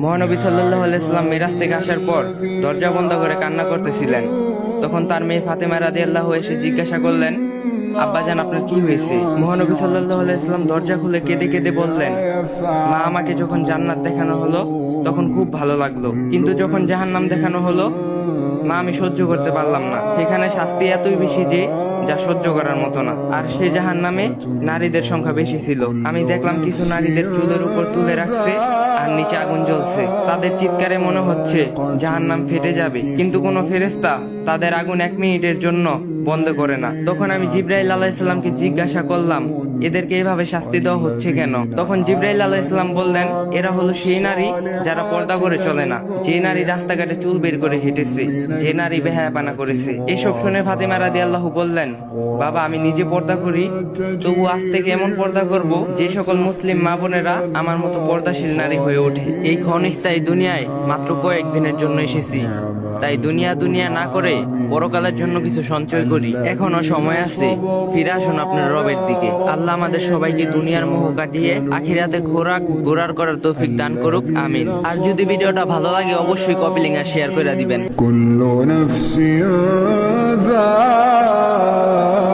মহানবী সাল্লাল্লাহু আলাইহি ওয়াসাল্লাম মিরাজ থেকে আসার পর দরজা বন্ধ করে কান্না করতেছিলেন। তখন তার মেয়ে ফাতেমা রাদিয়াল্লাহু এসে জিজ্ঞাসা করলেন, আব্বাজান আপনার কি হয়েছে? মহানবী সাল্লাল্লাহু আলাইহি ওয়াসাল্লাম দরজা খুলে কেঁদে কেঁদে বললেন, মা আমাকে যখন জান্নাত দেখানো হলো তখন খুব ভালো লাগলো, কিন্তু যখন জাহান্নাম দেখানো হলো মা আমি সহ্য করতে পারলাম না। সেখানে শাস্তি এতই বেশি যে যা সহ্য করার মতো না। আর সে জাহান্নামে নারীদের সংখ্যা বেশি ছিল। আমি দেখলাম কিছু নারীদের চুলের উপর তুলে রাখছে আর নিচে আগুন জ্বলছে। তাদের চিৎকারে মনে হচ্ছে জাহান্নাম ফেটে যাবে, কিন্তু কোনো ফেরেশতা তাদের আগুন 1 মিনিটের জন্য বন্ধ করে না। তখন আমি জিবরাইল আলাইহিস সালামকে জিজ্ঞাসা করলাম, এদেরকে এভাবে শাস্তি দেওয়া হচ্ছে কেন? তখন জিবরাইল আলাইহিস সালাম বললেন, এরা হলো সেই নারী যারা পর্দা করে চলে না, যে নারী রাস্তাঘাটে চুল বের করে হেঁটেছে, যে নারী বেহায়াপনা করেছে। এসব শুনে ফাতেমা রাদিয়াল্লাহু বললেন, বাবা আমি নিজে পর্দা করি, তবু আজ থেকে এমন পর্দা করব যে সকল মুসলিম মা বোনেরা আমার মতো পর্দাশীল নারী হয়ে ওঠে। এই ক্ষণস্থায়ী দুনিয়ায় মাত্র কয়েকদিনের জন্য এসেছি, তাই দুনিয়া দুনিয়া না করে পরকালের জন্য কিছু সঞ্চয় করি। এখনো সময় আছে, ফিরে আসুন আপনার রবের দিকে। আল্লাহ আমাদের সবাইকে দুনিয়ার মোহ কাটিয়ে আখিরাতে খোরাক গোরার করার তৌফিক দান করুক, আমিন। আর যদি ভিডিওটা ভালো লাগে অবশ্যই কপি লিংক আর শেয়ার করে দিবেন। كل نفس ذائقة